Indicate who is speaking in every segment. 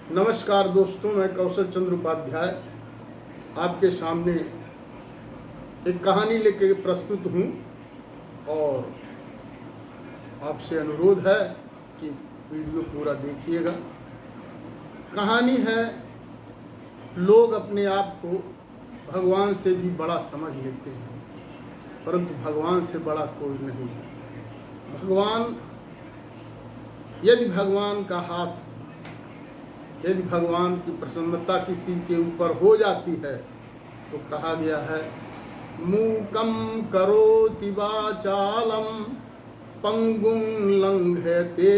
Speaker 1: नमस्कार दोस्तों, मैं कौशल चंद्र उपाध्याय आपके सामने एक कहानी लेकर प्रस्तुत हूँ और आपसे अनुरोध है कि वीडियो पूरा देखिएगा। कहानी है, लोग अपने आप को भगवान से भी बड़ा समझ लेते हैं, परंतु भगवान से बड़ा कोई नहीं है। यदि भगवान की प्रसन्नता किसी के ऊपर हो जाती है तो कहा गया है, मूकं करोति वाचालं पंगुं लंघयते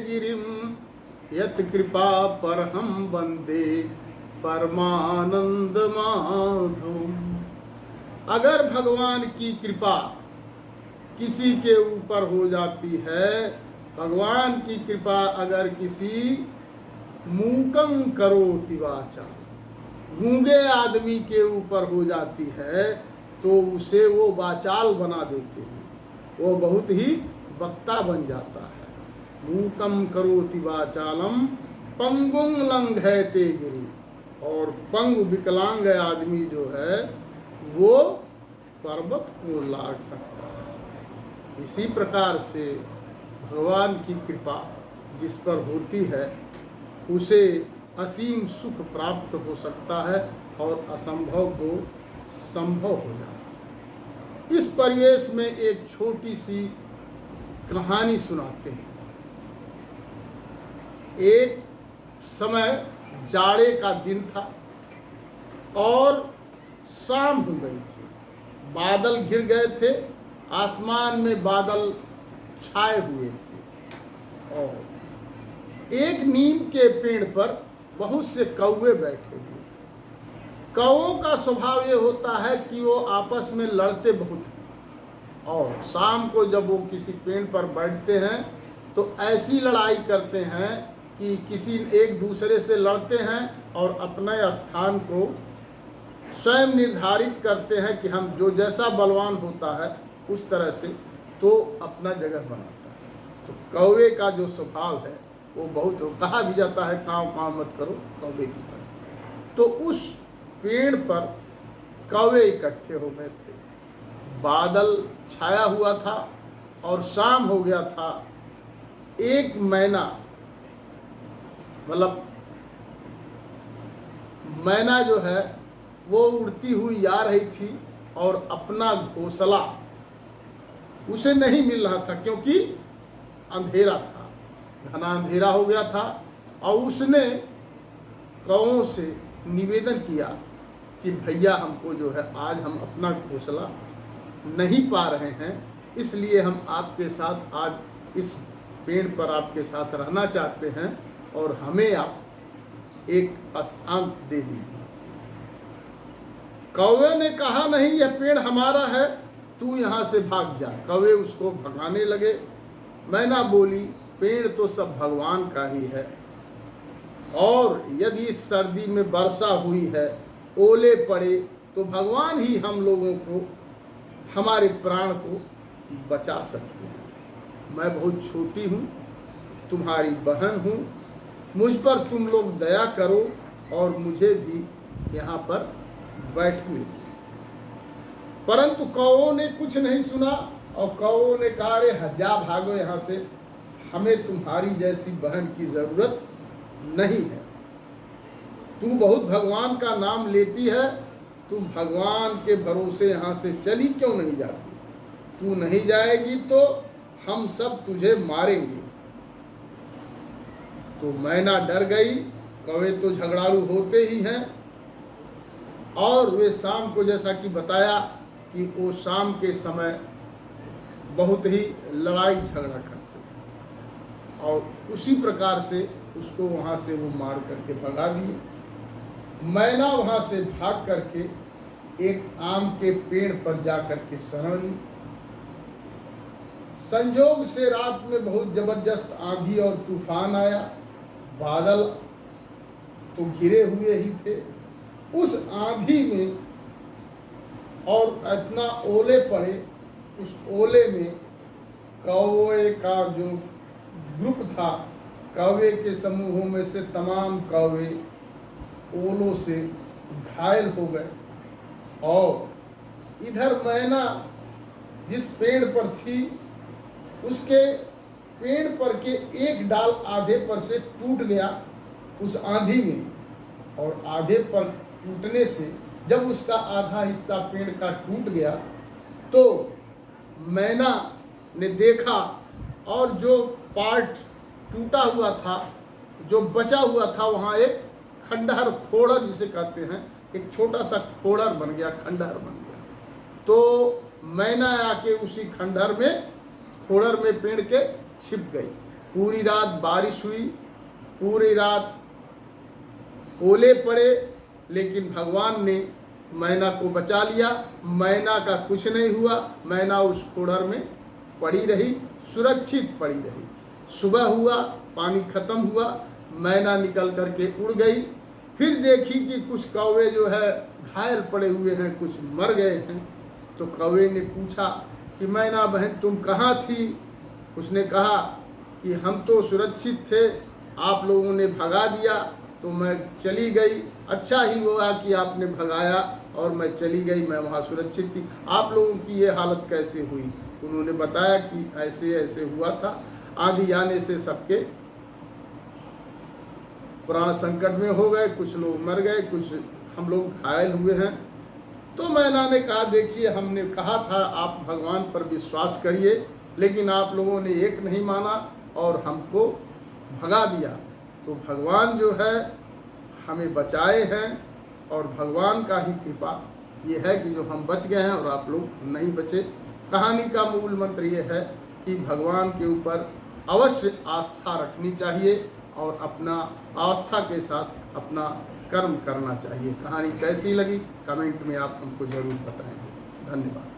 Speaker 1: गिरिं यत् कृपा परहं वंदे परमानंद माधवम्। अगर भगवान की कृपा किसी के ऊपर हो जाती है, भगवान की कृपा अगर किसी मूकं करोति वाचालं, गूंगे आदमी के ऊपर हो जाती है तो उसे वो वाचाल बना देते हैं, वो बहुत ही वक्ता बन जाता है। मूकं करोति वाचालं पंगुं लंघयते गिरिं, और पंगु विकलांग आदमी जो है वो पर्वत को लांघ सकता है। इसी प्रकार से भगवान की कृपा जिस पर होती है उसे असीम सुख प्राप्त हो सकता है और असंभव को संभव हो जाता है। इस परिवेश में एक छोटी सी कहानी सुनाते हैं। एक समय जाड़े का दिन था और शाम हो गई थी, बादल घिर गए थे, आसमान में बादल छाए हुए थे और एक नीम के पेड़ पर बहुत से कौवे बैठे हुए थे। कौवों का स्वभाव ये होता है कि वो आपस में लड़ते बहुत हैं और शाम को जब वो किसी पेड़ पर बैठते हैं तो ऐसी लड़ाई करते हैं कि किसी एक दूसरे से लड़ते हैं और अपने स्थान को स्वयं निर्धारित करते हैं कि हम जो जैसा बलवान होता है उस तरह से तो अपना जगह बनाता है। तो कौवे का जो स्वभाव है वो बहुत, कहा भी जाता है काँव काँव मत करो कौवे की तरह। तो उस पेड़ पर कौवे इकट्ठे हो गए थे, बादल छाया हुआ था और शाम हो गया था। एक मैना, मतलब मैना जो है वो उड़ती हुई आ रही थी और अपना घोंसला उसे नहीं मिल रहा था क्योंकि अंधेरा था, घना अंधेरा हो गया था। और उसने कौवों से निवेदन किया कि भैया हमको जो है आज हम अपना घोंसला नहीं पा रहे हैं, इसलिए हम आपके साथ आज इस पेड़ पर आपके साथ रहना चाहते हैं और हमें आप एक स्थान दे दीजिए। कौवे ने कहा, नहीं, यह पेड़ हमारा है, तू यहाँ से भाग जा। कौवे उसको भगाने लगे। मैना बोली, पेड़ तो सब भगवान का ही है और यदि इस सर्दी में वर्षा हुई है, ओले पड़े, तो भगवान ही हम लोगों को, हमारे प्राण को बचा सकते हैं। मैं बहुत छोटी हूँ, तुम्हारी बहन हूँ, मुझ पर तुम लोग दया करो और मुझे भी यहाँ पर बैठने। परंतु कौवों ने कुछ नहीं सुना और कौवों ने कहा, अरे जा भागो यहाँ से, हमें तुम्हारी जैसी बहन की जरूरत नहीं है। तू बहुत भगवान का नाम लेती है, तू भगवान के भरोसे यहाँ से चली क्यों नहीं जाती? तू नहीं जाएगी तो हम सब तुझे मारेंगे। तो मैना डर गई। कौवे तो झगड़ालू होते ही हैं और वे शाम को, जैसा कि बताया कि वो शाम के समय बहुत ही लड़ाई झगड़ा करते हैं और उसी प्रकार से उसको वहाँ से वो मार करके भगा दिए। मैना वहाँ से भाग करके एक आम के पेड़ पर जा करके शरण ली। संजोग से रात में बहुत जबरदस्त आंधी और तूफान आया, बादल तो घिरे हुए ही थे। उस आंधी में और इतना ओले पड़े, उस ओले में कौवे का जो ग्रुप था, कौवे के समूहों में से तमाम कौवे ओलों से घायल हो गए और इधर मैना जिस पेड़ पर थी उसके पेड़ पर के एक डाल आधे पर से टूट गया उस आंधी में, और आधे पर टूटने से जब उसका आधा हिस्सा पेड़ का टूट गया तो मैना ने देखा और जो पार्ट टूटा हुआ था, जो बचा हुआ था, वहाँ एक खंडहर, फोड़र जिसे कहते हैं, एक छोटा सा फोड़र बन गया, खंडहर बन गया। तो मैना आके उसी खंडहर में, फोड़र में पेड़ के छिप गई। पूरी रात बारिश हुई, पूरी रात ओले पड़े, लेकिन भगवान ने मैना को बचा लिया। मैना का कुछ नहीं हुआ, मैना उस फोड़र में पड़ी रही, सुरक्षित पड़ी रही। सुबह हुआ, पानी खत्म हुआ, मैना निकल करके उड़ गई। फिर देखी कि कुछ कौवे जो है घायल पड़े हुए हैं, कुछ मर गए हैं। तो कौवे ने पूछा कि मैना बहन तुम कहाँ थी? उसने कहा कि हम तो सुरक्षित थे, आप लोगों ने भगा दिया तो मैं चली गई। अच्छा ही हुआ कि आपने भगाया और मैं चली गई, मैं वहाँ सुरक्षित थी। आप लोगों की ये हालत कैसे हुई? उन्होंने बताया कि ऐसे ऐसे हुआ था, आंधी आने से सबके प्राण संकट में हो गए, कुछ लोग मर गए, कुछ हम लोग घायल हुए हैं। तो मैना ने कहा देखिए, हमने कहा था आप भगवान पर विश्वास करिए, लेकिन आप लोगों ने एक नहीं माना और हमको भगा दिया। तो भगवान जो है हमें बचाए हैं, और भगवान का ही कृपा ये है कि जो हम बच गए हैं और आप लोग नहीं बचे। कहानी का मूल मंत्र ये है कि भगवान के ऊपर अवश्य आस्था रखनी चाहिए और अपना आस्था के साथ अपना कर्म करना चाहिए। कहानी कैसी लगी कमेंट में आप हमको ज़रूर बताएंगे। धन्यवाद।